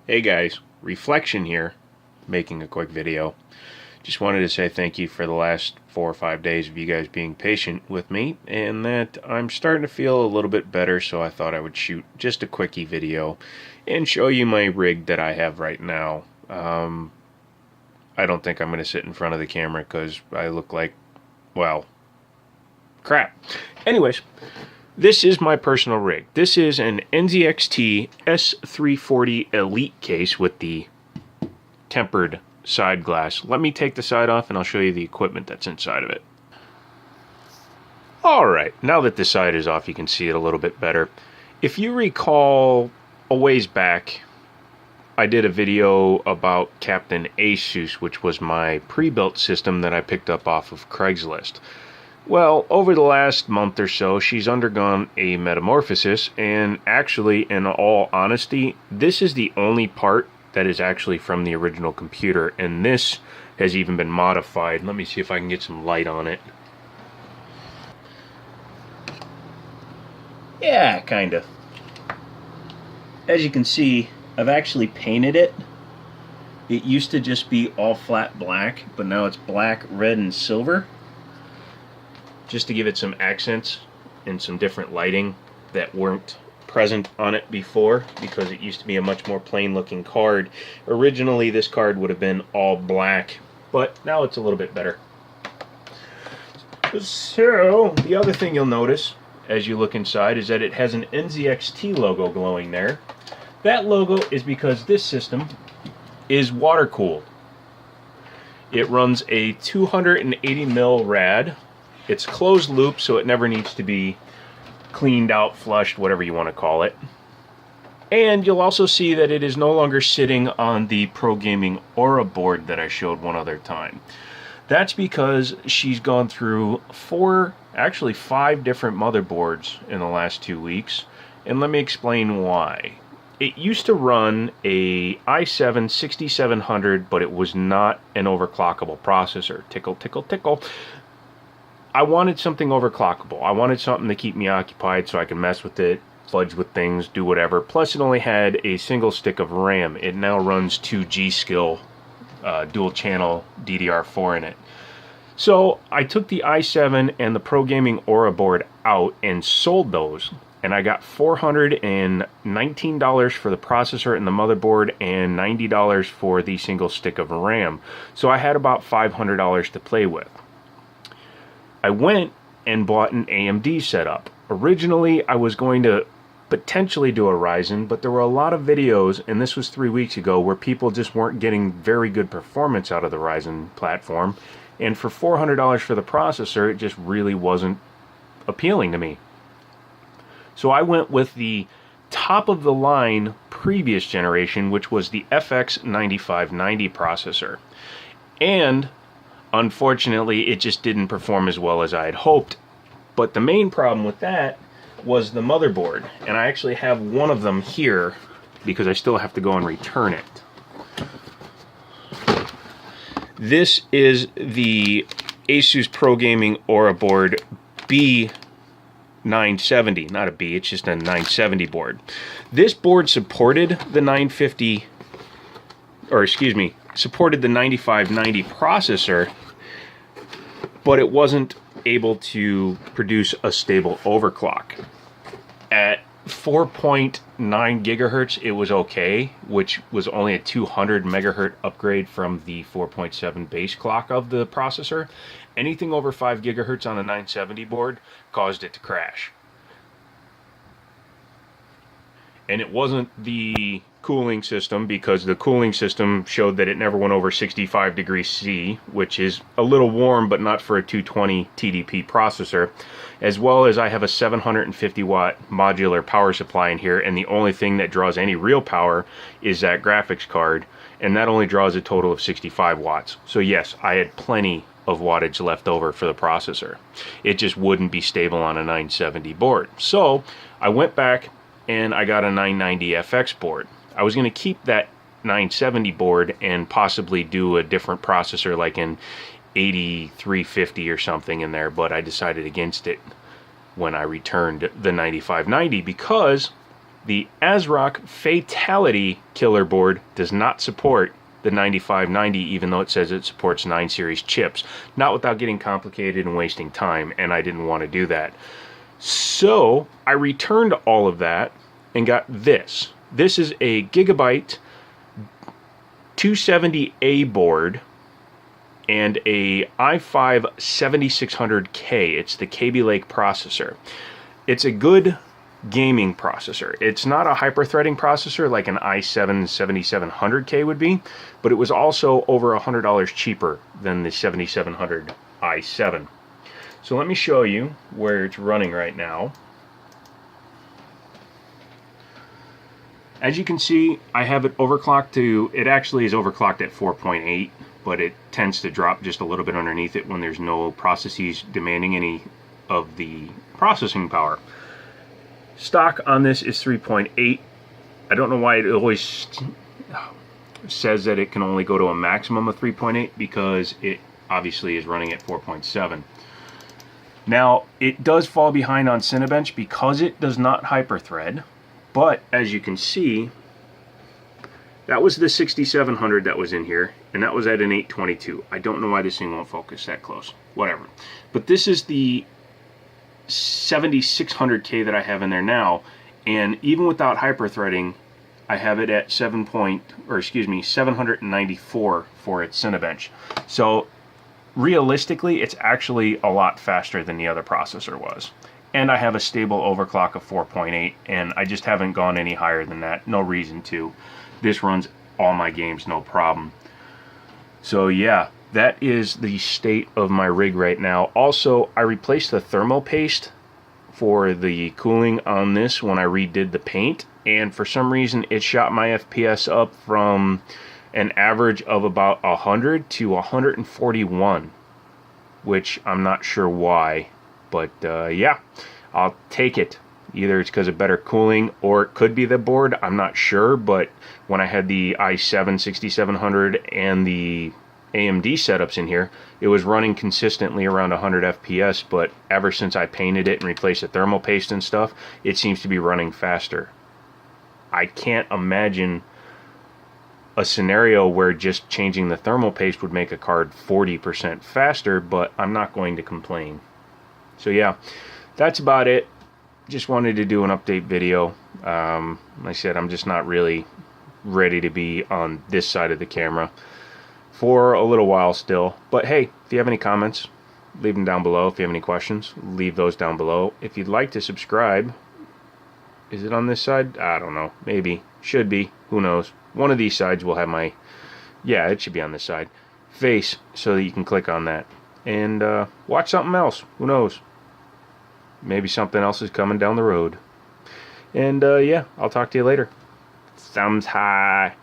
Hey guys, Reflection here, making a quick video. Just wanted to say thank you for the last 4 or 5 days of you guys being patient with me, and that I'm starting to feel a little bit better, so I thought I would shoot just a quickie video and show you my rig that I have right now. I don't think I'm going to sit in front of the camera because I look like, well, crap. Anyways, this is my personal rig. This is an NZXT S340 Elite case with the tempered side glass. Let me take the side off and I'll show you the equipment that's inside of it. Alright, now that the side is off you can see it a little bit better. If you recall a ways back, I did a video about Captain Asus, which was my pre-built system that I picked up off of Craigslist. Well, over the last month or so, she's undergone a metamorphosis, and actually, in all honesty, this is the only part that is actually from the original computer, and this has even been modified. Let me see if I can get some light on it. Yeah, kinda. As you can see, I've actually painted it. It used to just be all flat black, but now it's black, red, and silver, just to give it some accents and some different lighting that weren't present on it before, because it used to be a much more plain looking card. Originally this card would have been all black, but now it's a little bit better. So the other thing you'll notice as you look inside is that it has an NZXT logo glowing there. That logo is because this system is water cooled. It runs a 280 mil rad. It's closed loop, so it never needs to be cleaned out, flushed, whatever you want to call it. And you'll also see that it is no longer sitting on the Pro Gaming Aura board that I showed one other time. That's because she's gone through 5 different motherboards in the last 2 weeks, and let me explain why. It used to run a i7 6700, but it was not an overclockable processor. Tickle, tickle, tickle. I wanted something overclockable. I wanted something to keep me occupied so I can mess with it, fudge with things, do whatever. Plus it only had a single stick of RAM. It now runs 2 G-Skill dual channel DDR4 in it. So I took the i7 and the Pro Gaming Aura board out and sold those. And I got $419 for the processor and the motherboard and $90 for the single stick of RAM. So I had about $500 to play with. I went and bought an AMD setup. Originally, I was going to potentially do a Ryzen, but there were a lot of videos, and this was 3 weeks ago, where people just weren't getting very good performance out of the Ryzen platform. And for $400 for the processor, it just really wasn't appealing to me. So I went with the top of the line previous generation, which was the FX 9590 processor. And unfortunately, it just didn't perform as well as I had hoped. But the main problem with that was the motherboard. And I actually have one of them here because I still have to go and return it. This is the Asus Pro Gaming Aura board B970. Not a B, it's just a 970 board. This board supported the 950, or excuse me, supported the 9590 processor, but it wasn't able to produce a stable overclock. At 4.9 gigahertz it was okay, which was only a 200 megahertz upgrade from the 4.7 base clock of the processor. Anything over 5 gigahertz on a 970 board caused it to crash. And it wasn't the cooling system, because the cooling system showed that it never went over 65 degrees C, which is a little warm but not for a 220 TDP processor. As well as I have a 750 watt modular power supply in here, and the only thing that draws any real power is that graphics card, and that only draws a total of 65 watts. So yes, I had plenty of wattage left over for the processor. It just wouldn't be stable on a 970 board. So I went back and I got a 990 FX board. I was going to keep that 970 board and possibly do a different processor like an 8350 or something in there, but I decided against it when I returned the 9590 because The ASRock Fatality Killer board does not support the 9590, even though it says it supports 9 series chips. Not without getting complicated and wasting time, and I didn't want to do that. So I returned all of that and got this. This is a Gigabyte 270A board and a i5 7600K. It's the Kaby Lake processor. It's a good gaming processor. It's not a hyper-threading processor like an i7 7700K would be, but it was also over $100 cheaper than the 7700 i7. So let me show you where it's running right now. As you can see, I have it overclocked to, it actually is overclocked at 4.8, but it tends to drop just a little bit underneath it when there's no processes demanding any of the processing power. Stock on this is 3.8. I don't know why it always says that it can only go to a maximum of 3.8, because it obviously is running at 4.7. Now, it does fall behind on Cinebench because it does not hyperthread, but as you can see, that was the 6700 that was in here, and that was at an 822. I don't know why this thing won't focus that close. Whatever. But this is the 7600K that I have in there now, and even without hyperthreading, I have it at 794 for its Cinebench. So realistically, it's actually a lot faster than the other processor was. And I have a stable overclock of 4.8, and I just haven't gone any higher than that. No reason to. This runs all my games no problem. So yeah, that is the state of my rig right now. Also, I replaced the thermal paste for the cooling on this when I redid the paint, and for some reason it shot my FPS up from an average of about 100 to 141, which I'm not sure why, but yeah, I'll take it. Either it's because of better cooling, or it could be the board, I'm not sure. But when I had the i7 6700 and the AMD setups in here, it was running consistently around 100 FPS, but ever since I painted it and replaced the thermal paste and stuff, it seems to be running faster. I can't imagine a scenario where just changing the thermal paste would make a card 40% faster, but I'm not going to complain. So yeah, that's about it. Just wanted to do an update video. Like I said, I'm just not really ready to be on this side of the camera for a little while still. But hey, if you have any comments, leave them down below. If you have any questions, leave those down below. If you'd like to subscribe, is it on this side? I don't know. Maybe. Should be. Who knows? One of these sides will have my, yeah, it should be on this side, face, so that you can click on that and watch something else. Who knows? Maybe something else is coming down the road. And yeah, I'll talk to you later. Thumbs high.